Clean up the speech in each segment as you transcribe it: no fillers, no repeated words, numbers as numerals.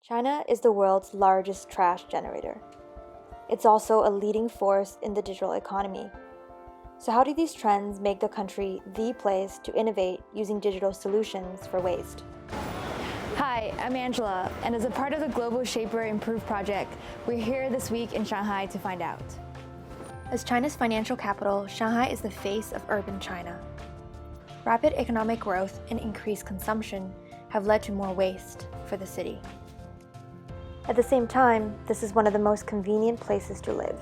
China is the world's largest trash generator. It's also a leading force in the digital economy. So how do these trends make the country the place to innovate using digital solutions for waste? Hi, I'm Angela, and as a part of the Global Shaper Improve project, we're here this week in Shanghai to find out. As China's financial capital, Shanghai is the face of urban China. Rapid economic growth and increased consumption have led to more waste for the city. At the same time, this is one of the most convenient places to live.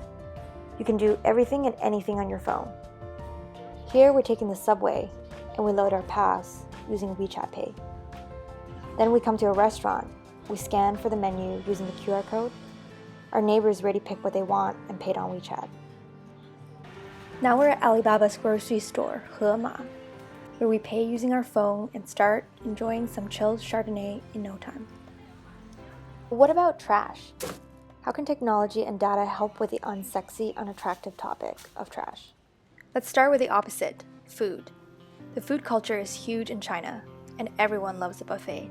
You can do everything and anything on your phone. Here we're taking the subway and we load our pass using WeChat Pay. Then we come to a restaurant. We scan for the menu using the QR code. Our neighbors already pick what they want and paid on WeChat. Now we're at Alibaba's grocery store, Hema, where we pay using our phone and start enjoying some chilled Chardonnay in no time. But what about trash? How can technology and data help with the unsexy, unattractive topic of trash? Let's start with the opposite, food. The food culture is huge in China, and everyone loves a buffet.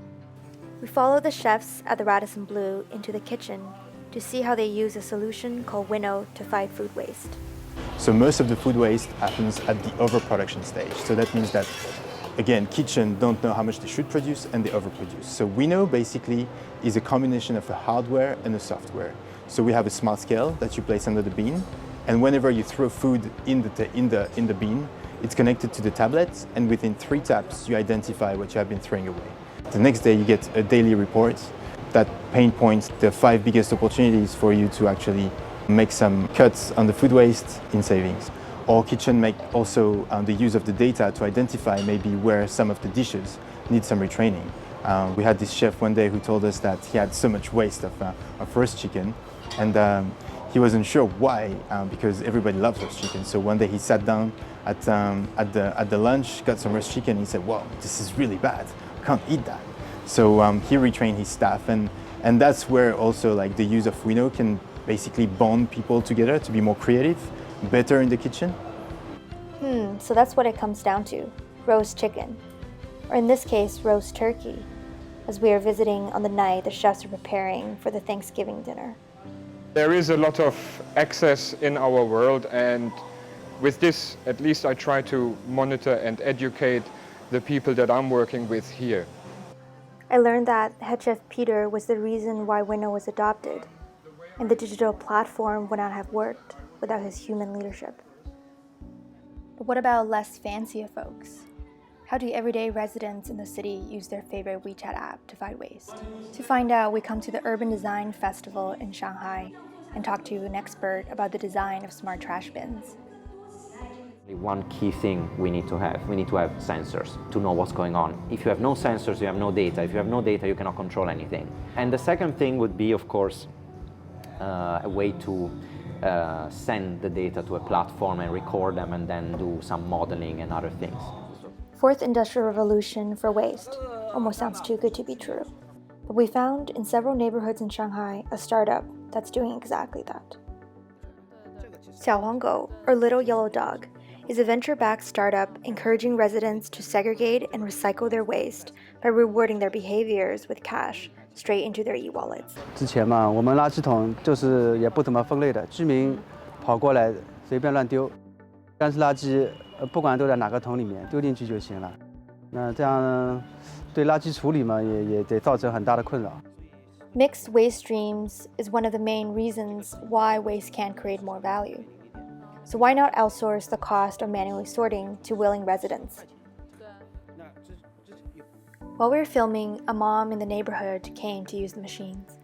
We follow the chefs at the Radisson Blu into the kitchen to see how they use a solution called Winnow to fight food waste. So most of the food waste happens at the overproduction stage. So that means that, again, kitchen don't know how much they should produce and they overproduce. So Winnow basically is a combination of a hardware and a software. So we have a smart scale that you place under the bin, and whenever you throw food in the bin, it's connected to the tablet, and within 3 taps, you identify what you have been throwing away. The next day, you get a daily report that pinpoints the 5 biggest opportunities for you to actually make some cuts on the food waste in savings. Or kitchen make also the use of the data to identify maybe where some of the dishes need some retraining. We had this chef one day who told us that he had so much waste of roast chicken, and he wasn't sure why, because everybody loves roast chicken. So one day he sat down at the lunch, got some roast chicken, and he said, "Wow, this is really bad. I can't eat that." So he retrained his staff, and that's where also like the use of Winnow can basically bond people together to be more creative, better in the kitchen. So that's what it comes down to, roast chicken. Or in this case, roast turkey, as we are visiting on the night the chefs are preparing for the Thanksgiving dinner. There is a lot of access in our world, and with this, at least I try to monitor and educate the people that I'm working with here. I learned that head chef Peter was the reason why Winnow was adopted, and the digital platform would not have worked without his human leadership. But what about less fancier folks? How do everyday residents in the city use their favorite WeChat app to fight waste? To find out, we come to the Urban Design Festival in Shanghai and talk to an expert about the design of smart trash bins. One key thing we need to have sensors to know what's going on. If you have no sensors, you have no data. If you have no data, you cannot control anything. And the second thing would be, of course, a way to send the data to a platform and record them and then do some modeling and other things. Fourth industrial revolution for waste. Almost sounds too good to be true. But we found in several neighborhoods in Shanghai a startup that's doing exactly that. Xiaohuanggou, or Little Yellow Dog, is a venture-backed startup encouraging residents to segregate and recycle their waste by rewarding their behaviors with cash straight into their e-wallets. 之前嘛，我们垃圾桶就是也不怎么分类的，居民跑过来随便乱丢，干湿垃圾不管丢在哪个桶里面，丢进去就行了。那这样对垃圾处理嘛，也得造成很大的困扰。Mixed waste streams is one of the main reasons why waste can create more value. So why not outsource the cost of manually sorting to willing residents? While we were filming, a mom in the neighborhood came to use the machines.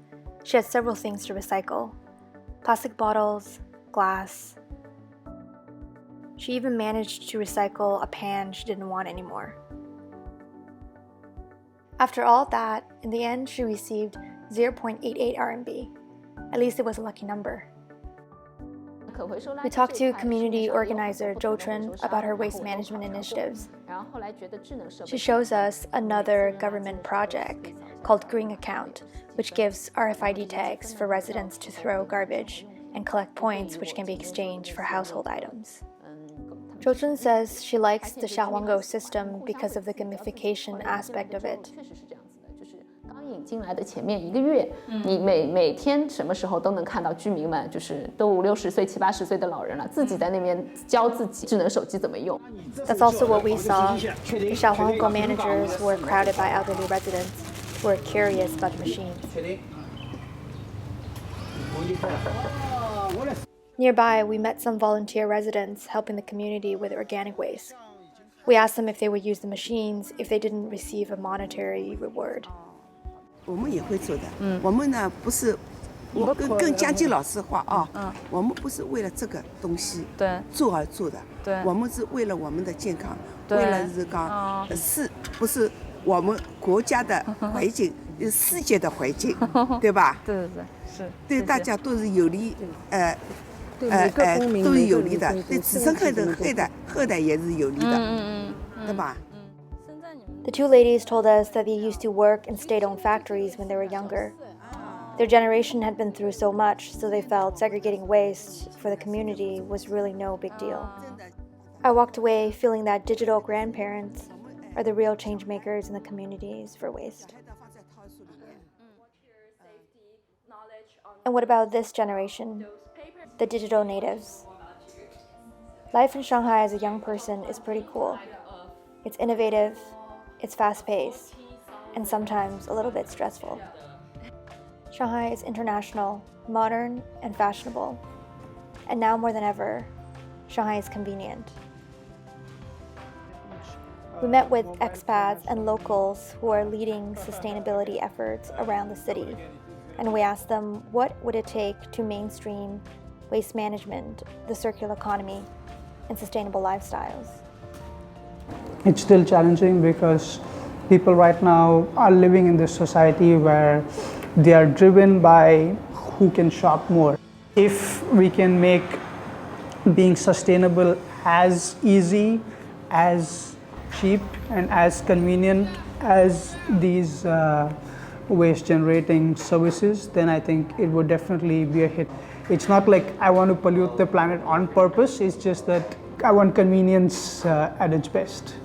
She had several things to recycle: plastic bottles, glass. She even managed to recycle a pan she didn't want anymore. After all that, in the end, she received 0.88 RMB. At least it was a lucky number. We talked to community organizer Zhou Chun about her waste management initiatives. She shows us another government project called Green Account, which gives RFID tags for residents to throw garbage and collect points which can be exchanged for household items. Zhou Chun says she likes the Xiaohuanggou system because of the gamification aspect of it. 进来的前面1个月，你每天什么时候都能看到居民们，就是都50、60岁、70、80岁的老人了，自己在那边教自己智能手机怎么用。That's also what we saw. The Xiaohongguo managers were crowded by elderly residents who were curious about the machines. Nearby, we met some volunteer residents helping the community with organic waste. We asked them if they would use the machines if they didn't receive a monetary reward. 我们也会做的，我们呢不是，我跟江吉老师话啊，我们不是为了这个东西做而做的，我们是为了我们的健康，为了是讲是不是我们国家的环境，世界的环境，对吧？对，是对大家都是有利，都是有利的，对子孙后代也是有利的，对吧？ The two ladies told us that they used to work in state-owned factories when they were younger. Their generation had been through so much, so they felt segregating waste for the community was really no big deal. I walked away feeling that digital grandparents are the real change makers in the communities for waste. And what about this generation? The digital natives. Life in Shanghai as a young person is pretty cool. It's innovative, it's fast-paced, and sometimes a little bit stressful. Shanghai is international, modern, and fashionable. And now more than ever, Shanghai is convenient. We met with expats and locals who are leading sustainability efforts around the city. And we asked them what would it take to mainstream waste management, the circular economy, and sustainable lifestyles. It's still challenging because people right now are living in this society where they are driven by who can shop more. If we can make being sustainable as easy, as cheap, and as convenient as these waste generating services, then I think it would definitely be a hit. It's not like I want to pollute the planet on purpose, it's just that I want convenience at its best.